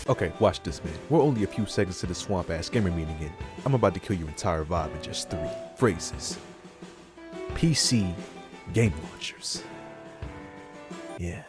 Okay, watch this, man. We're only a few seconds to the swamp ass gamer meeting and I'm about to kill your entire vibe in just 3 phrases. PC game launchers. Yeah.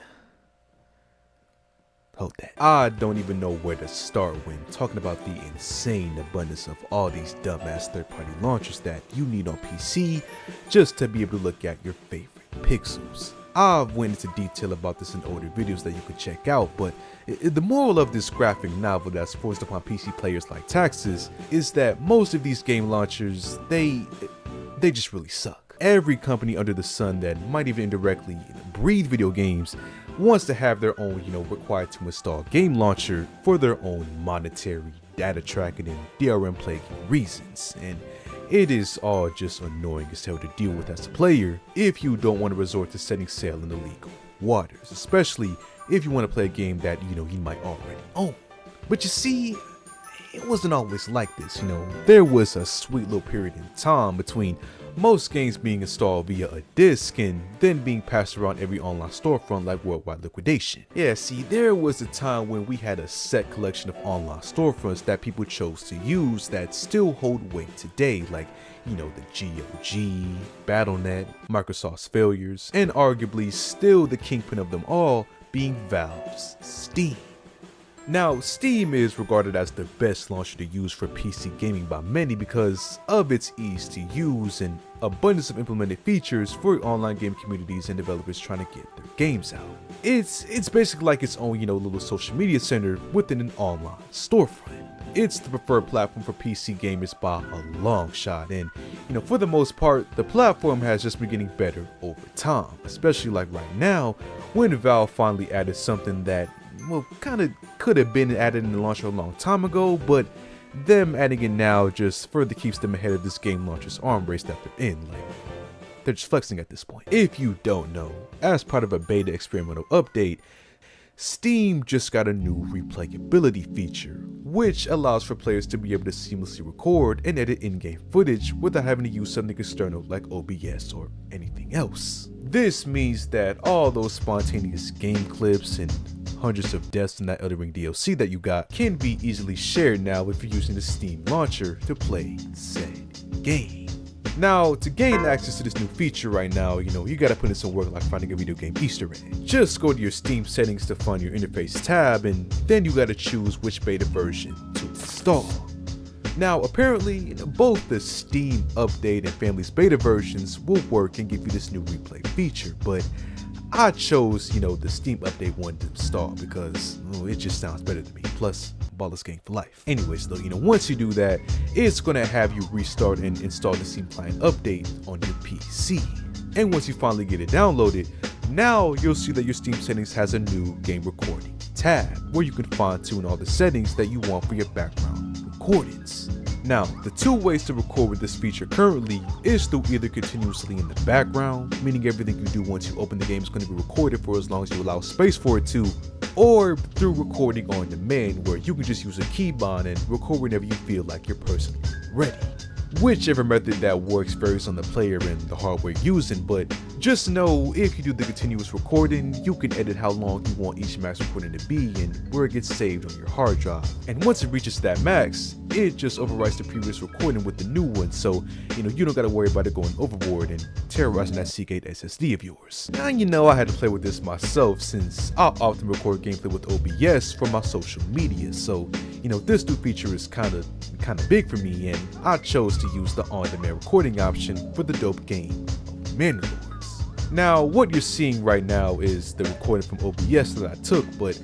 Hold that. I don't even know where to start when talking about the insane abundance of all these dumbass third-party launchers that you need on PC just to be able to look at your favorite pixels. I've went into detail about this in older videos that you can check out, but the moral of this graphic novel that's forced upon PC players like taxes is that most of these game launchers, they just really suck. Every company under the sun that might even indirectly breathe video games wants to have their own, required to install game launcher for their own monetary, data tracking, and DRM plaguing reasons. And it is all just annoying as hell to deal with as a player if you don't want to resort to setting sail in illegal waters, especially if you want to play a game that you might already own. But you see, it wasn't always like this. There was a sweet little period in time between most games being installed via a disc and then being passed around every online storefront like worldwide liquidation. Yeah, see, there was a time when we had a set collection of online storefronts that people chose to use that still hold weight today, like the GOG, Battle.net, Microsoft's failures, and arguably still the kingpin of them all being Valve's Steam. Now, Steam is regarded as the best launcher to use for PC gaming by many because of its ease to use and abundance of implemented features for online game communities and developers trying to get their games out. It's basically like its own, little social media center within an online storefront. It's the preferred platform for PC gamers by a long shot, and for the most part, the platform has just been getting better over time, especially like right now when Valve finally added something that kind of could have been added in the launcher a long time ago, but them adding it now just further keeps them ahead of this game launcher's arm race that they're in. Like, they're just flexing at this point. If you don't know, as part of a beta experimental update, Steam just got a new replayability feature, which allows for players to be able to seamlessly record and edit in-game footage without having to use something external like OBS or anything else. This means that all those spontaneous game clips and hundreds of deaths in that Elden Ring DLC that you got can be easily shared now if you're using the Steam launcher to play said game. Now, to gain access to this new feature right now, you gotta put in some work like finding a video game Easter egg. Just go to your Steam settings to find your interface tab, and then you gotta choose which beta version to install. Now, apparently, both the Steam Update and Family's beta versions will work and give you this new replay feature, but I chose, the Steam Update one to install because it just sounds better to me. Plus, Ballers game for life. Anyways, though, once you do that, it's gonna have you restart and install the Steam Client Update on your PC. And once you finally get it downloaded, now you'll see that your Steam settings has a new game recording tab where you can fine tune all the settings that you want for your background recordings. Now, the 2 ways to record with this feature currently is through either continuously in the background, meaning everything you do once you open the game is going to be recorded for as long as you allow space for it to, or through recording on demand where you can just use a keybind and record whenever you feel like you're personally ready. Whichever method that works varies on the player and the hardware you're using, but just know if you do the continuous recording, you can edit how long you want each max recording to be and where it gets saved on your hard drive. And once it reaches that max, it just overwrites the previous recording with the new one, so you don't gotta worry about it going overboard and terrorizing that Seagate SSD of yours. Now I had to play with this myself since I often record gameplay with OBS for my social media, so this new feature is kind of big for me, and I chose to use the on-demand recording option for the dope game of Mandalorians. Now, what you're seeing right now is the recording from OBS that I took, but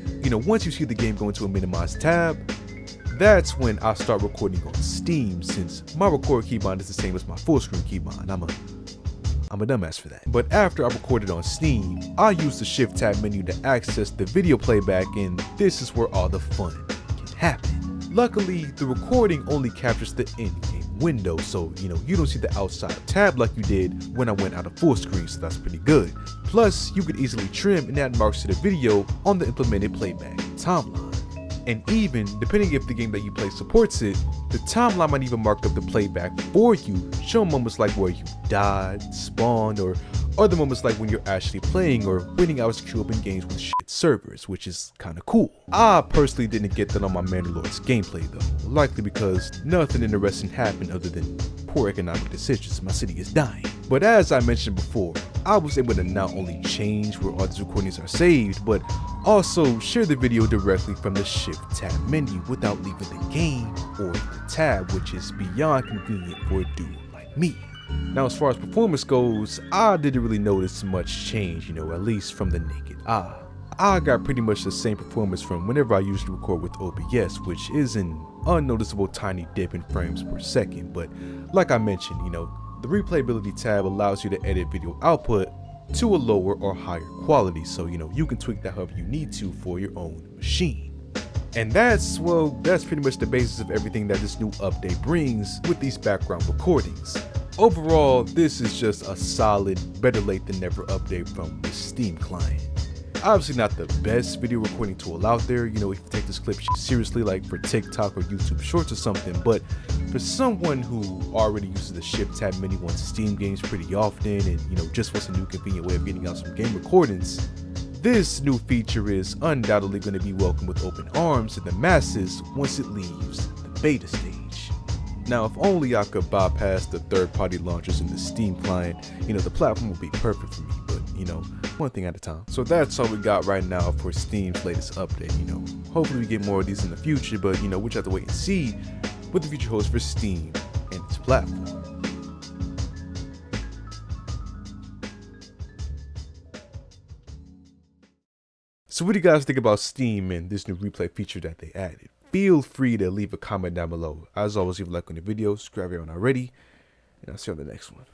once you see the game go into a minimized tab, that's when I start recording on Steam, since my record keybind is the same as my full screen keybind. I'm a dumbass for that. But after I recorded on Steam, I use the Shift tab menu to access the video playback, and this is where all the fun can happen. Luckily, the recording only captures the in-game window, so you don't see the outside tab like you did when I went out of full screen, so that's pretty good. Plus, you could easily trim and add marks to the video on the implemented playback timeline. And even, depending if the game that you play supports it, the timeline might even mark up the playback for you, showing moments like where you died, spawned, or other moments like when you're actually playing or winning hours queue up in games with shit servers, which is kinda cool. I personally didn't get that on my Mandalorian's gameplay though, likely because nothing interesting happened other than poor economic decisions. My city is dying. But as I mentioned before, I was able to not only change where all these recordings are saved, but also share the video directly from the Shift tab menu without leaving the game or the tab, which is beyond convenient for a dude like me. Now, as far as performance goes, I didn't really notice much change, at least from the naked eye. I got pretty much the same performance from whenever I usually record with OBS, which is an unnoticeable tiny dip in frames per second, but like I mentioned, the replayability tab allows you to edit video output to a lower or higher quality, so you can tweak that however you need to for your own machine. And that's pretty much the basis of everything that this new update brings with these background recordings. Overall, this is just a solid, better late than never update from the Steam client. Obviously not the best video recording tool out there, if you take this clip seriously, like for TikTok or YouTube Shorts or something, but for someone who already uses the Shift tab menu on Steam games pretty often and just wants a new convenient way of getting out some game recordings, this new feature is undoubtedly going to be welcomed with open arms to the masses once it leaves the beta stage. Now, if only I could bypass the third-party launchers in the Steam client, the platform would be perfect for me, but one thing at a time. So that's all we got right now for Steam's latest update. Hopefully we get more of these in the future, but we just have to wait and see what the future holds for Steam and its platform. So what do you guys think about Steam and this new replay feature that they added? Feel free to leave a comment down below. As always, leave a like on the video, subscribe if you haven't already, and I'll see you on the next one.